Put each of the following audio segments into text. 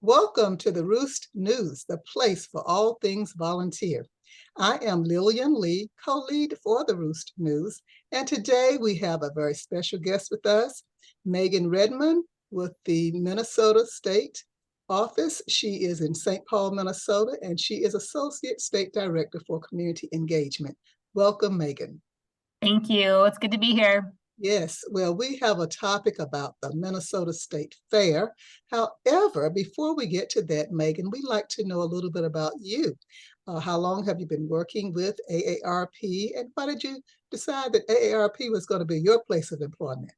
Welcome to the Roost News, the place for all things volunteer. I am Lillian Lee, co-lead for the Roost News, and today we have a very special guest with us, Meghan Redmond with the Minnesota State Office. She is in St. Paul, Minnesota, and she is Associate State Director for Community Engagement. Welcome, Meghan. Thank you. It's good to be here. Yes, well, we have a topic about the Minnesota State Fair. However, before we get to that, Meghan, we'd like to know a little bit about you. How long have you been working with AARP, and why did you decide that AARP was going to be your place of employment?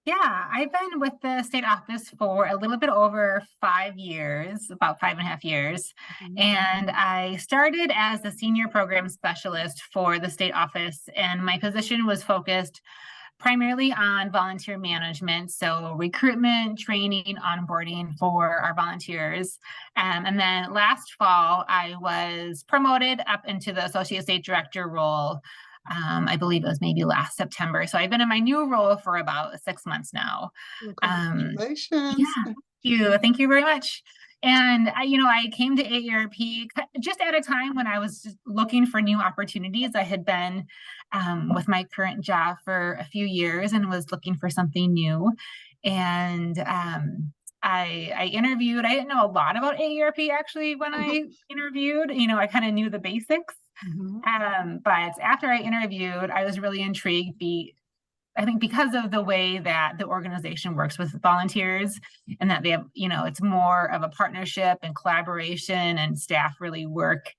Yeah, I've been with the state office for a little bit over 5 years, about 5.5 years. And I started as the senior program specialist for the state office, and my position was focused primarily on volunteer management, so recruitment, training, onboarding for our volunteers. And then last fall, I was promoted up into the associate state director role. I believe it was maybe last September. So I've been in my new role for about 6 months now. Well, congratulations. Yeah, thank you very much. And I came to AARP just at a time when I was just looking for new opportunities. I had been with my current job for a few years and was looking for something new. And I interviewed. I didn't know a lot about AARP actually when I interviewed. I kind of knew the basics. But after I interviewed, I was really intrigued. I think because of the way that the organization works with volunteers, and that they have, it's more of a partnership and collaboration, and staff really work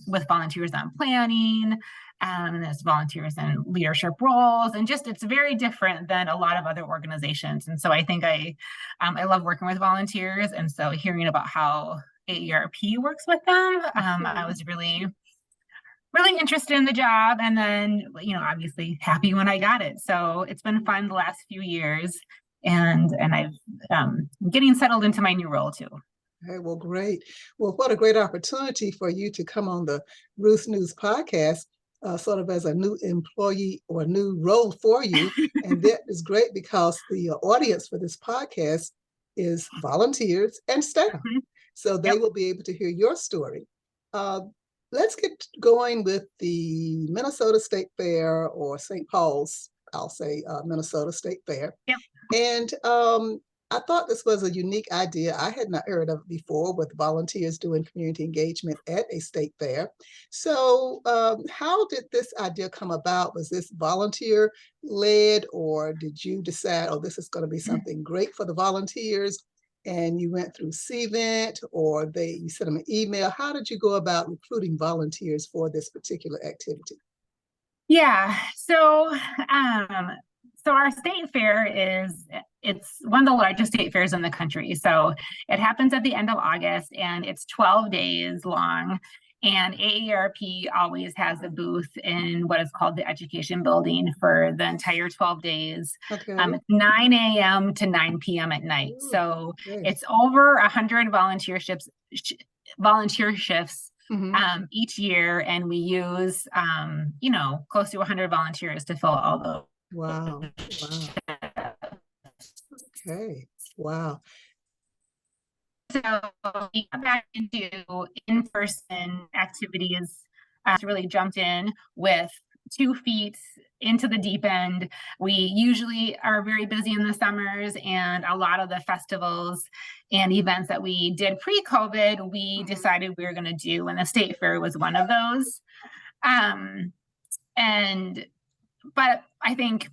with volunteers on planning, and there's volunteers in leadership roles, and just it's very different than a lot of other organizations. And so I think I love working with volunteers, and so hearing about how AARP works with them, I was really interested in the job, and then obviously happy when I got it. So it's been fun the last few years, and I've getting settled into my new role too. Okay, well, great. Well, what a great opportunity for you to come on the Roost News podcast, sort of as a new employee or new role for you. And that is great because the audience for this podcast is volunteers and staff. So they will be able to hear your story. Let's get going with the Minnesota State Fair, or St. Paul's, I'll say Minnesota State Fair. And I thought this was a unique idea. I had not heard of it before, with volunteers doing community engagement at a state fair. So how did this idea come about? Was this volunteer led, or did you decide, oh, this is going to be something great for the volunteers, and you went through CVent, or you sent them an email? How did you go about recruiting volunteers for this particular activity? Yeah, so our state fair it's one of the largest state fairs in the country. So it happens at the end of August, and it's 12 days long. And AARP always has a booth in what is called the Education Building for the entire 12 days. Okay. It's 9 a.m. to 9 p.m. at night. So it's over 100 volunteer shifts each year, and we use close to 100 volunteers to fill all those. Wow. Okay. Wow. So we got back into in-person activities, really jumped in with 2 feet into the deep end. We usually are very busy in the summers, and a lot of the festivals and events that we did pre-COVID, we decided we were going to do, and the state fair was one of those. But I think,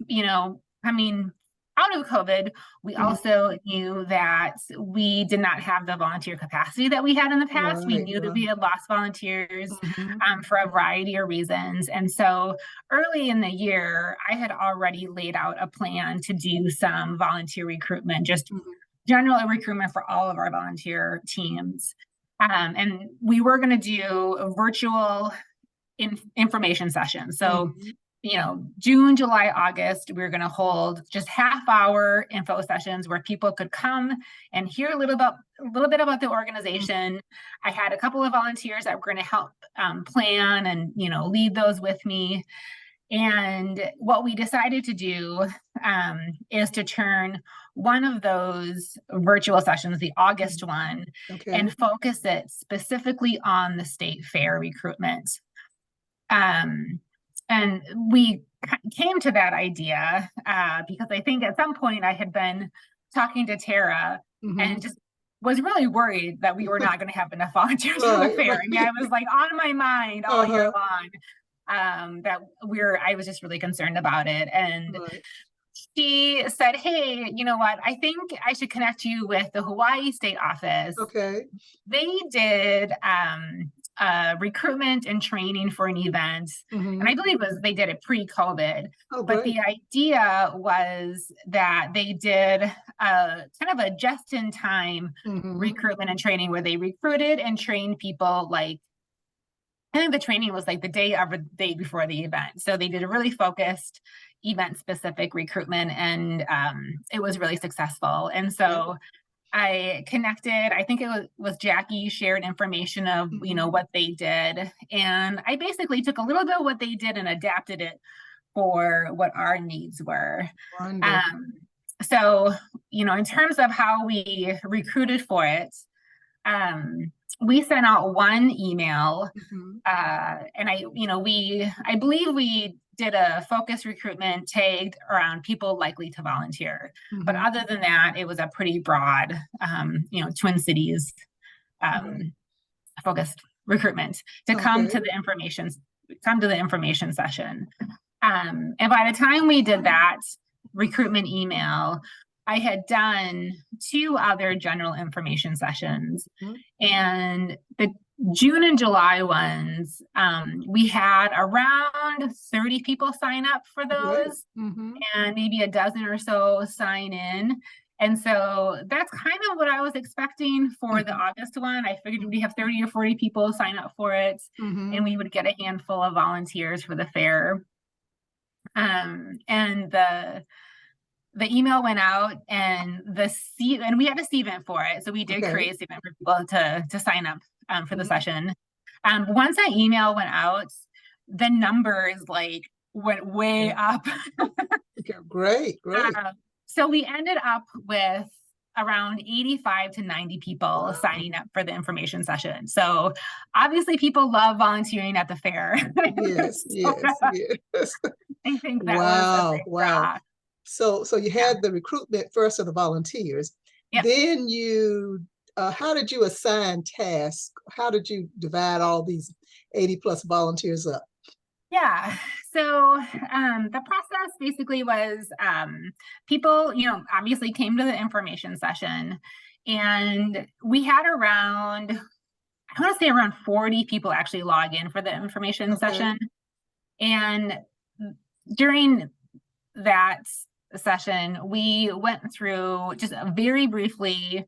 coming out of COVID, we also knew that we did not have the volunteer capacity that we had in the past. We knew that we had lost volunteers for a variety of reasons. And so early in the year, I had already laid out a plan to do some volunteer recruitment, just general recruitment for all of our volunteer teams. And we were going to do a virtual information session. So June, July, August, we were going to hold just half-hour info sessions where people could come and hear a little bit about the organization. I had a couple of volunteers that were going to help plan and lead those with me. And what we decided to do is to turn one of those virtual sessions, the August one, Okay. and focus it specifically on the state fair recruitment. And we came to that idea because I think at some point I had been talking to Tara and just was really worried that we were not going to have enough volunteers for the fair. Yeah, it was like on my mind all year long. I was just really concerned about it. And she said, hey, you know what? I think I should connect you with the Hawaii State Office. Okay. They did recruitment and training for an event. And I believe they did it pre-COVID. But the idea was that they did kind of a just-in-time recruitment and training where they recruited and trained people like, I think the training was like the day before the event. So they did a really focused event-specific recruitment, and it was really successful. And so I connected, I think it was Jackie shared information of, what they did. And I basically took a little bit of what they did and adapted it for what our needs were. So, in terms of how we recruited for it, we sent out one email, and I believe we did a focus recruitment tagged around people likely to volunteer. But other than that, it was a pretty broad, Twin Cities focused recruitment to come to the information session. And by the time we did that recruitment email, I had done 2 other general information sessions, and the June and July ones, we had around 30 people sign up for those, and maybe a dozen or so sign in. And so that's kind of what I was expecting for the August one. I figured we'd have 30 or 40 people sign up for it, and we would get a handful of volunteers for the fair. And the email went out, and we had a event for it. So we did create an event for people to sign up for the session. Once that email went out, the numbers went way up. Great. So we ended up with around 85 to 90 people signing up for the information session. So obviously people love volunteering at the fair. Yes. I think that was a big draw. So you had the recruitment first of the volunteers. Then how did you assign tasks? How did you divide all these 80 plus volunteers up? Yeah, so the process basically was people, obviously came to the information session, and we had around 40 people actually log in for the information session. And during that session, we went through just very briefly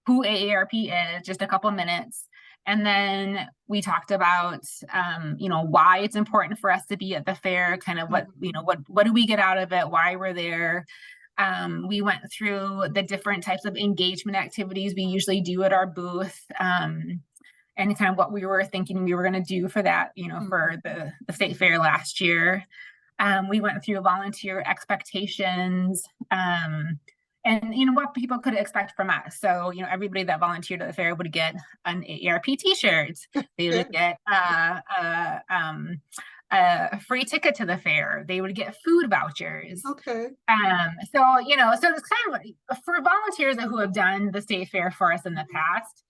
who AARP is, just a couple of minutes. And then we talked about, why it's important for us to be at the fair, kind of what do we get out of it, why we're there. We went through the different types of engagement activities we usually do at our booth, and kind of what we were thinking we were going to do for that, for the state fair last year. We went through volunteer expectations, and what people could expect from us. So, everybody that volunteered at the fair would get an AARP t-shirt. They would get a free ticket to the fair. They would get food vouchers. So it's kind of for volunteers who have done the state fair for us in the past,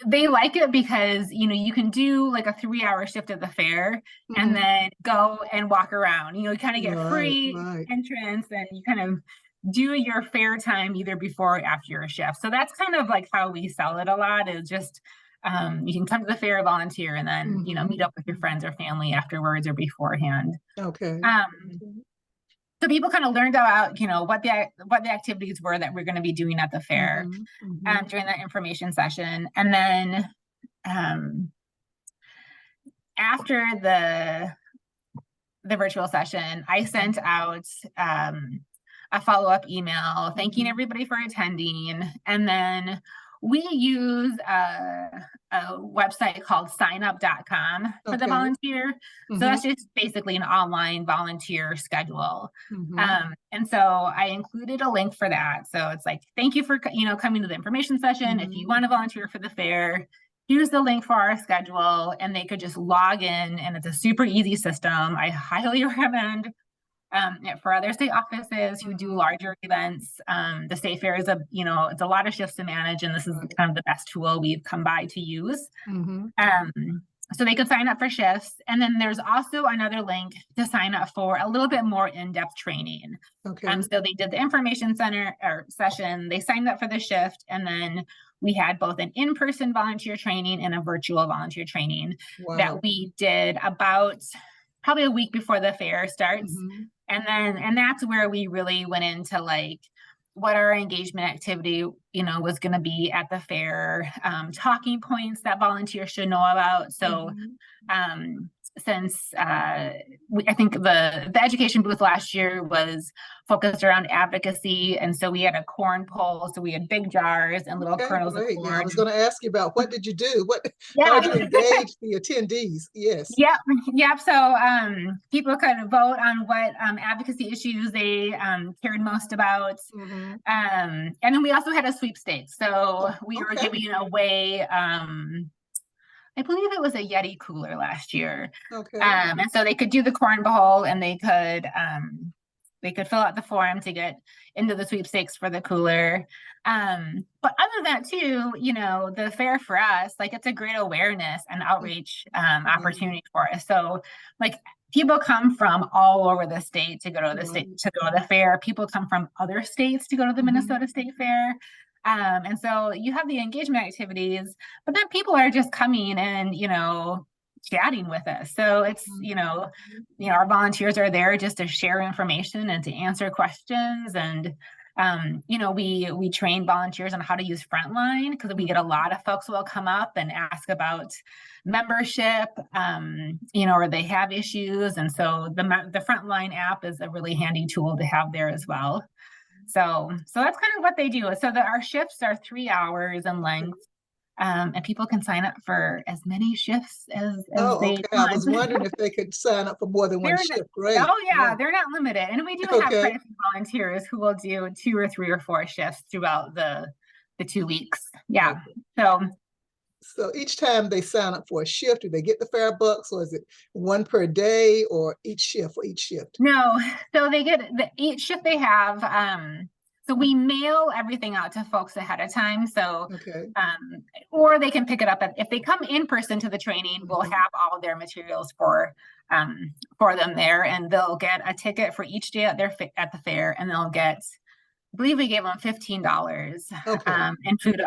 they like it because, you can do like a 3-hour shift at the fair and then go and walk around, you kind of get free entrance, and you kind of do your fair time either before or after your shift. So that's kind of like how we sell it a lot, is just, you can come to the fair, volunteer, and then, meet up with your friends or family afterwards or beforehand. So people kind of learned about, what the activities were that we're going to be doing at the fair during that information session. And then after the virtual session, I sent out a follow-up email thanking everybody for attending. And then We use a website called signup.com for the Okay. volunteer. So that's just basically an online volunteer schedule. Mm-hmm. And so I included a link for that. So it's like, thank you for, coming to the information session. If you want to volunteer for the fair, here's the link for our schedule, and they could just log in, and it's a super easy system. I highly recommend for other state offices who do larger events. The state fair is it's a lot of shifts to manage, and this is kind of the best tool we've come by to use. Mm-hmm. So they could sign up for shifts. And then there's also another link to sign up for a little bit more in-depth training. Okay. So they did the information center or session, they signed up for the shift, and then we had both an in-person volunteer training and a virtual volunteer training that we did about probably a week before the fair starts. And that's where we really went into like what our engagement activity, was going to be at the fair, talking points that volunteers should know about. So, since I think the education booth last year was focused around advocacy, and so we had a corn poll, so we had big jars and little kernels of corn. Yeah, I was going to ask you about what did you do? How did you engage the attendees? Yes. Yep. So people could vote on what advocacy issues they cared most about. And then we also had a sweepstakes. So we were giving away I believe it was a Yeti cooler last year. And so they could do the corn bowl, and they could fill out the form to get into the sweepstakes for the cooler. But other than that too, the fair for us, like, it's a great awareness and outreach opportunity for us. So like, people come from all over the state to go to the fair. People come from other states to go to the Minnesota State Fair. And so you have the engagement activities, but then people are just coming and, chatting with us. So it's, our volunteers are there just to share information and to answer questions. And, we train volunteers on how to use Frontline, because we get a lot of folks who will come up and ask about membership, or they have issues. And so the Frontline app is a really handy tool to have there as well. So that's kind of what they do. So our shifts are 3 hours in length, and people can sign up for as many shifts as they want. I was wondering if they could sign up for more than one shift. Great. Oh yeah, they're not limited. And we do have quite a few volunteers who will do 2 or 3 or 4 shifts throughout the 2 weeks. Yeah. So each time they sign up for a shift, do they get the fair bucks, or is it one per day, or each shift for each shift? No, so they get each shift they have. So we mail everything out to folks ahead of time. So, or they can pick it up if they come in person to the training. We'll have all of their materials for them there, and they'll get a ticket for each day at the fair, and they'll get, I believe we gave them $15 in food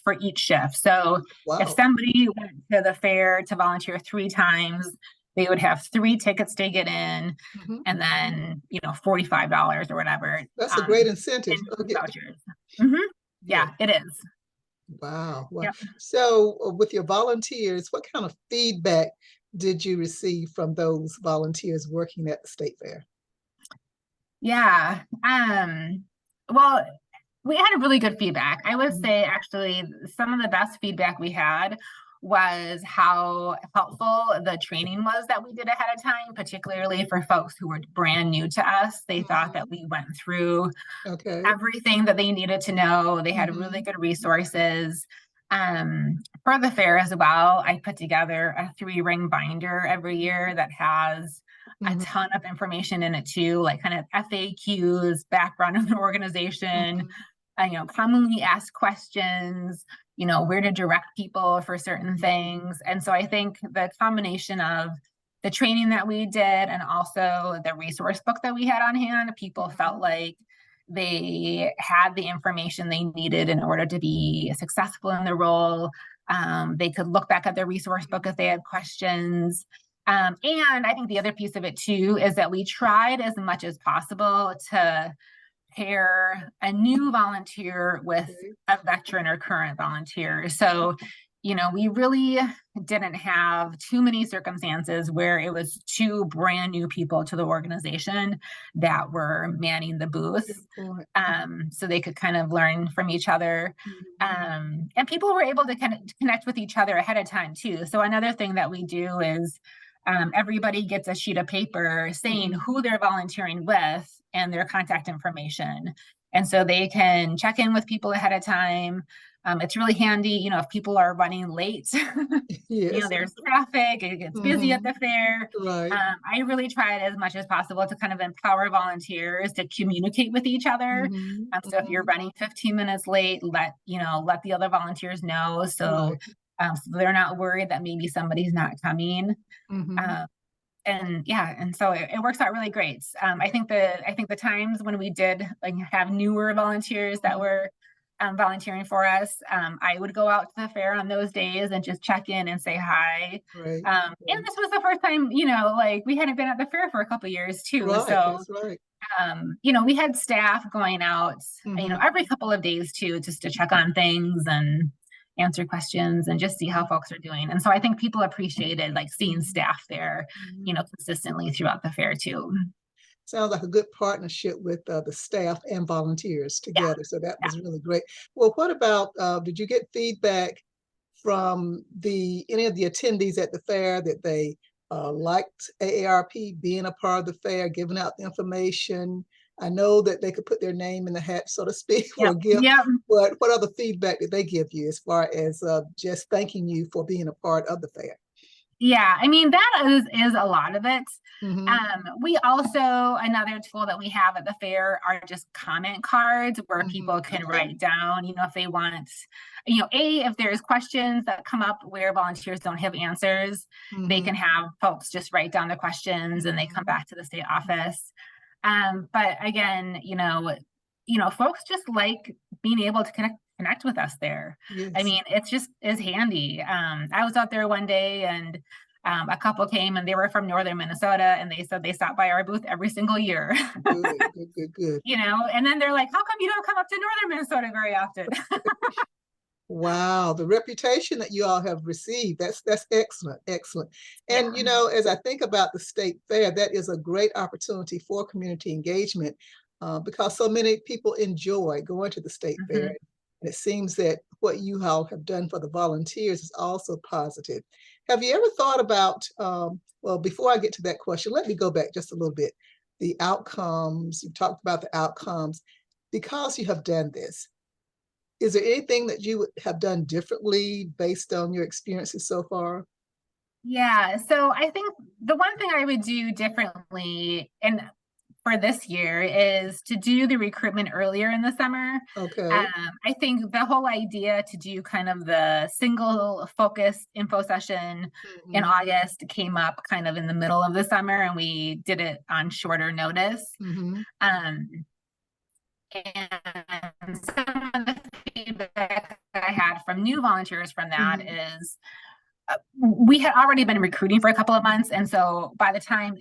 for each shift. So if somebody went to the fair to volunteer 3 times, they would have 3 tickets to get in, and then, $45 or whatever. That's a great incentive. Yeah, it is. Wow. So with your volunteers, what kind of feedback did you receive from those volunteers working at the state fair? Yeah. Well, we had a really good feedback. I would say actually some of the best feedback we had was how helpful the training was that we did ahead of time, particularly for folks who were brand new to us. They thought that we went through everything that they needed to know. They had really good resources. For the fair as well, I put together a 3-ring binder every year that has a ton of information in it too, like kind of FAQs, background of the organization, commonly asked questions, where to direct people for certain things. And so I think the combination of the training that we did and also the resource book that we had on hand, people felt like they had the information they needed in order to be successful in their role. They could look back at their resource book if they had questions. And I think the other piece of it too is that we tried as much as possible to pair a new volunteer with a veteran or current volunteer. So we really didn't have too many circumstances where it was two brand new people to the organization that were manning the booth. Good point. So they could kind of learn from each other. Mhm. And people were able to kind of connect with each other ahead of time too. So another thing that we do is everybody gets a sheet of paper saying Mhm. who they're volunteering with and their contact information. And so they can check in with people ahead of time. It's really handy, if people are running late, Yes. there's traffic, it gets busy at Mhm. the fair. Right. I really try it as much as possible to kind of empower volunteers to communicate with each other. Mhm. So if you're Mhm. running 15 minutes late, let the other volunteers know, so, Right. so they're not worried that maybe somebody's not coming. Mhm. Um, and yeah, and so it works out really great. I think the times when we did like have newer volunteers that Mhm. were volunteering for us, I would go out to the fair on those days and just check in and say hi. Right. And Right. this was the first time, like we hadn't been at the fair for a couple of years too. Right. So, That's right. we had staff going out, Mhm. every couple of days too, just to check on things and answer questions and just see how Mhm. folks are doing. And so I think people appreciated like seeing Mhm. staff there, Mhm. consistently throughout the fair too. Sounds like a good partnership with the staff and volunteers Yeah, together. So that yeah. was really great. Well, what about did you get feedback from any of the attendees at the fair that they liked AARP being a part of the fair, giving out the information? I know that they could put their name in the hat, so to speak, for Yep. a gift. Yep. But what other feedback did they give you as far as just thanking you for being a part of the fair? Yeah, I mean that is a lot of it. Hmm. We also another tool that we have at the fair are just comment cards where Hmm. people can Okay. write down, if they want, if there's questions that come up where volunteers don't have answers, they can Hmm. have folks just write down the questions and they come Hmm. back to the state office. But again, folks just like being able to connect with us there. I Yes. mean, it's just is handy. I was out there one day and a couple came and they were from northern Minnesota and they said they stop by our booth every single year. Good. Good. Good. Good. And then they're like, how come you don't come up to northern Minnesota very often? Wow, the reputation that you all have received, that's excellent, excellent. And Yeah. as I think about the state fair, that is a great opportunity for community engagement because so many people enjoy going to the state fair. Mhm. And it seems that what you all have done for the volunteers is also positive. Have you ever thought about, well, before I get to that question, let me go back just a little bit. The outcomes, you talked about the outcomes. Because you have done this, is there anything that you would have done differently based on your experiences so far? Yeah. So I think the one thing I would do differently and for this year is to do the recruitment earlier in the summer. Okay. I think the whole idea to do kind of the single focus info session in Mhm. August came up kind of in the middle of the summer, and we did it on shorter notice. Mhm. Um, and some of the feedback I had from new volunteers from that Mhm. is we had already been recruiting for a couple of months. And so by the time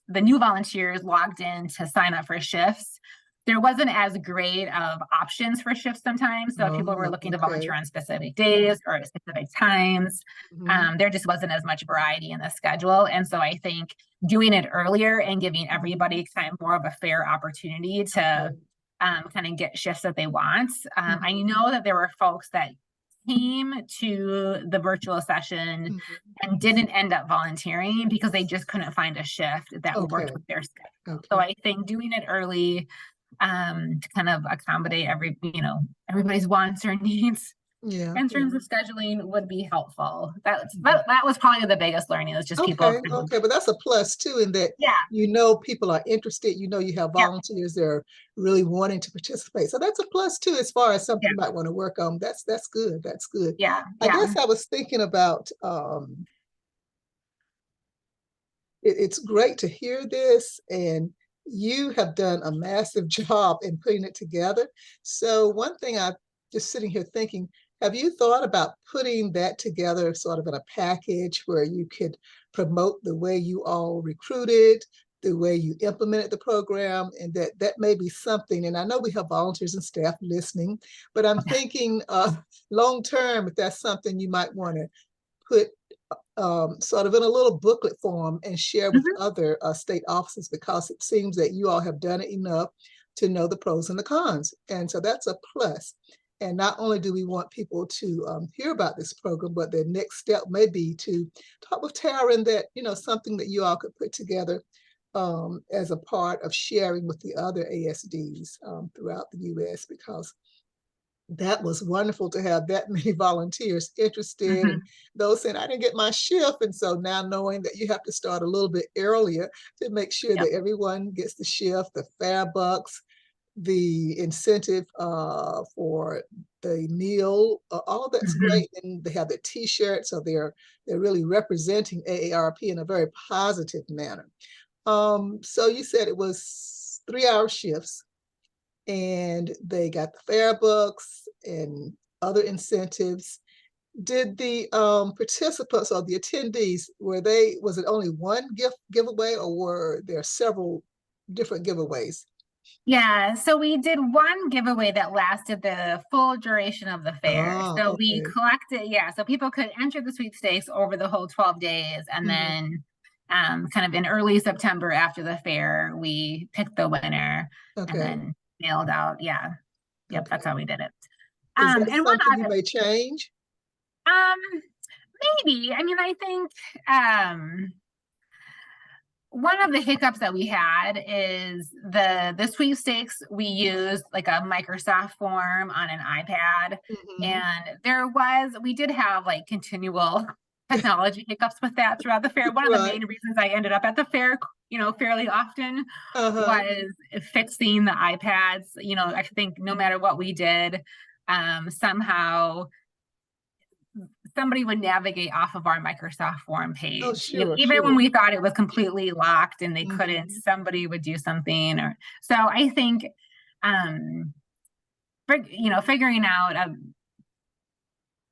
the new volunteers logged in to sign up for shifts, there wasn't as great of options for shifts sometimes. So if people were Oh, looking to volunteer okay. on specific days or at specific times, Mhm. there just wasn't as much variety in the schedule. And so I think doing it earlier and giving everybody kind of more of a fair opportunity to Okay. kind of get shifts that they want. I Mhm. know that there were folks that came to the virtual session Mhm. and didn't end up volunteering because they just couldn't find a shift that worked Okay. with their schedule. So Okay. I think doing it early to kind of accommodate everybody's wants or needs Yeah. in Yeah. terms of scheduling would be helpful. Mhm. That was probably the biggest learning is just people. Okay. Okay. But that's a plus too, in that Yeah. people are interested. You have Yeah. volunteers that are really wanting to participate. So that's a plus too, as far as something Yeah. you might want to work on. That's good. That's good. Yeah. I Yeah. guess I was thinking about it's great to hear this, and you have done a massive job in putting it together. So one thing I just sitting here thinking, have you thought about putting that together sort of in a package where you could promote the way you all recruited, the way you implemented the program, and that may be something. And I know we have volunteers and staff listening, but I'm thinking long term, if that's something you might want to put sort of in a little booklet form and share with other state offices, because it seems that you all have done it enough to know the pros and the cons. And so that's a plus. And not only do we want people to hear about this program, but the next step may be to talk with Tara, and that, something that you all could put together as a part of sharing with the other ASDs throughout the U.S., because that was wonderful to have that many volunteers interested, and those saying, I didn't get my shift. And so now knowing that you have to start a little bit earlier to make sure that everyone gets the shift, the fare bucks, the incentive for the meal, all that's great. And they have the t-shirt, so they're really representing AARP in a very positive manner. So you said it was 3-hour shifts, and they got the fare books and other incentives. Did the participants or the attendees, was it only one giveaway, or were there several different giveaways? Yeah, so we did one giveaway that lasted the full duration of the fair. So we collected, so people could enter the sweepstakes over the whole 12 days. And then kind of in early September after the fair, we picked the winner and then mailed out. Yep, that's how we did it. Is that something you may change? Maybe. I mean, I think one of the hiccups that we had is the sweepstakes. We used like a Microsoft form on an iPad, and we did have like continual technology hiccups with that throughout the fair. One of the main reasons I ended up at the fair, fairly often was fixing the iPads. I think no matter what we did, somehow somebody would navigate off of our Microsoft form page. Even when we thought it was completely locked and they couldn't, somebody would do something. Or so I think, figuring out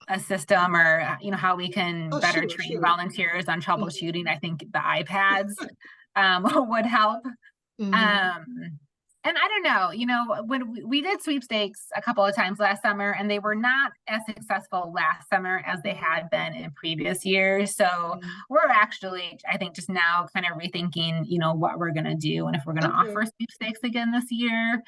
a system, or how we can better train volunteers on troubleshooting. I think the iPads would help. And I don't know, when we did sweepstakes a couple of times last summer, and they were not as successful last summer as they had been in previous years. So we're actually, I think, just now kind of rethinking, what we're going to do, and if we're going to offer sweepstakes again this year.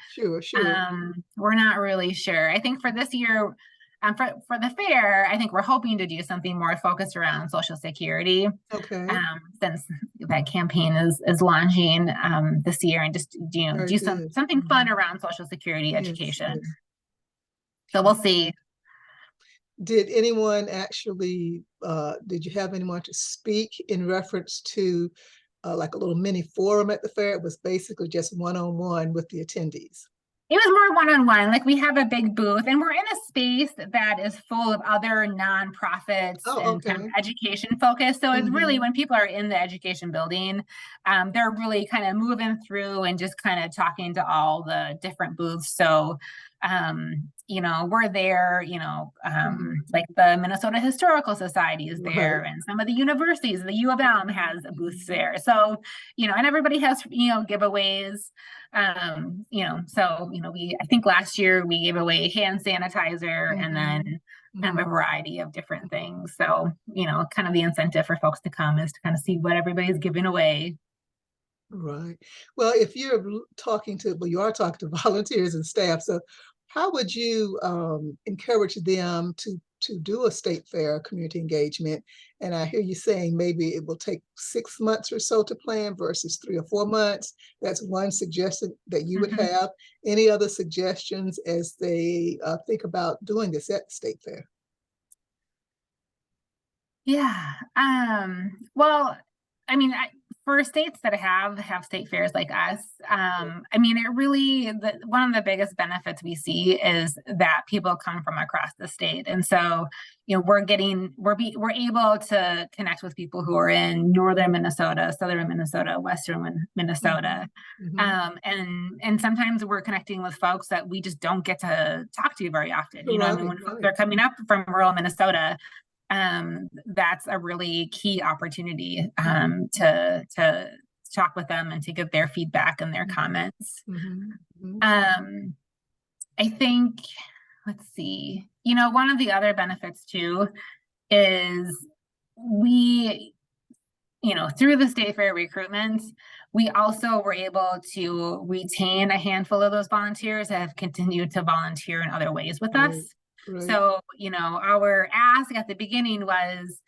We're not really sure. I think for this year, for the fair, I think we're hoping to do something more focused around Social Security. Since that campaign is launching this year, and just do something fun around Social Security education. So we'll see. Did anyone actually? Did you have anyone to speak in reference to like a little mini forum at the fair? It was basically just one-on-one with the attendees. It was more one-on-one. Like, we have a big booth, and we're in a space that is full of other nonprofits and kind of education focused. So it's really, when people are in the education building, they're really kind of moving through and just kind of talking to all the different booths. So, we're there, like the Minnesota Historical Society is there, and some of the universities, the U of M has booths there. So, and everybody has, giveaways. I think last year we gave away hand sanitizer and then kind of a variety of different things. So, kind of the incentive for folks to come is to kind of see what everybody's giving away. Right. Well, if you're talking to, you are talking to volunteers and staff. So how would you encourage them to do a state fair community engagement? And I hear you saying maybe it will take 6 months or so to plan versus 3 or 4 months. That's one suggestion that you would have. Any other suggestions as they think about doing this at the state fair? Yeah. Well, I mean, for states that have state fairs like us, I mean, it really, one of the biggest benefits we see is that people come from across the state. And so, we're able to connect with people who are in northern Minnesota, southern Minnesota, western Minnesota. And sometimes we're connecting with folks that we just don't get to talk to very often. When they're coming up from rural Minnesota, that's a really key opportunity to talk with them and to get their feedback and their comments. I think, let's see, one of the other benefits too is we, through the state fair recruitment, we also were able to retain a handful of those volunteers that have continued to volunteer in other ways with us. So, our ask at the beginning was,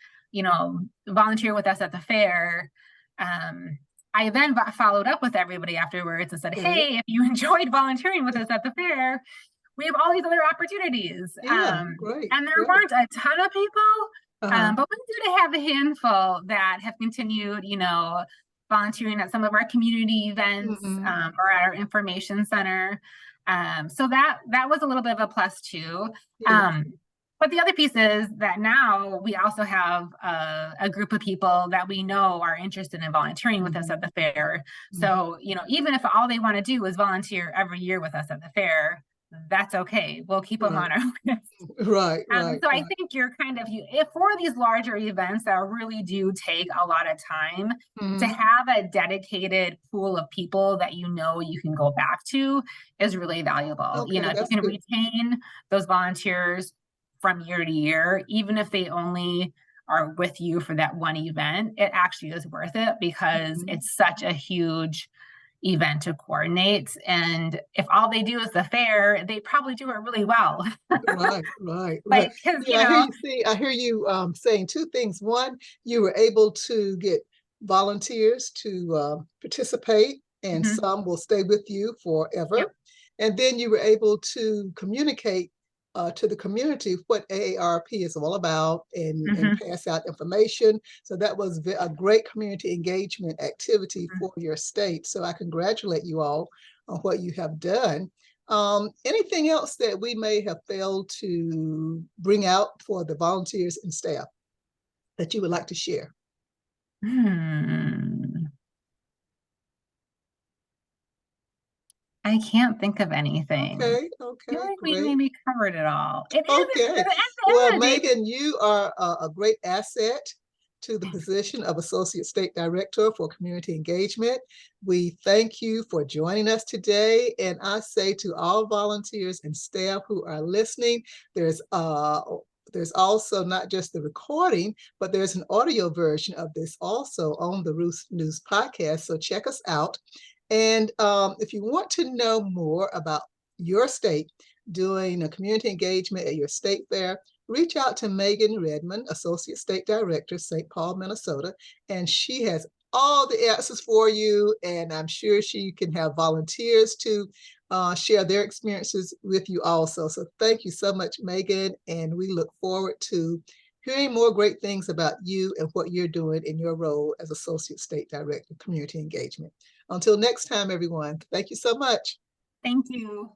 volunteer with us at the fair. I then followed up with everybody afterwards and said, hey, if you enjoyed volunteering with us at the fair, we have all these other opportunities. And there weren't a ton of people, but we do have a handful that have continued, volunteering at some of our community events or at our information center. So that was a little bit of a plus too. But the other piece is that now we also have a group of people that we know are interested in volunteering with us at the fair. So, even if all they want to do is volunteer every year with us at the fair, that's okay. We'll keep them on our list. So I think you're if for these larger events that really do take a lot of time, to have a dedicated pool of people that you can go back to is really valuable. If you can retain those volunteers from year to year, even if they only are with you for that one event, it actually is worth it because it's such a huge event to coordinate. And if all they do is the fair, they probably do it really well. Right. I hear you saying two things. One, you were able to get volunteers to participate, and some will stay with you forever. And then you were able to communicate to the community what AARP is all about and pass out information. So that was a great community engagement activity for your state. So I congratulate you all on what you have done. Anything else that we may have failed to bring out for the volunteers and staff that you would like to share? I can't think of anything. Okay, I feel like we maybe covered it all. Well, Meghan, you are a great asset to the position of Associate State Director for Community Engagement. We thank you for joining us today. And I say to all volunteers and staff who are listening, there's also not just the recording, but there's an audio version of this also on the Roost News podcast. So check us out. And if you want to know more about your state doing a community engagement at your state fair, reach out to Meghan Redmond, Associate State Director, St. Paul, Minnesota, and she has all the answers for you. And I'm sure she can have volunteers to share their experiences with you also. So thank you so much, Meghan, and we look forward to hearing more great things about you and what you're doing in your role as Associate State Director of Community Engagement. Until next time, everyone, thank you so much. Thank you.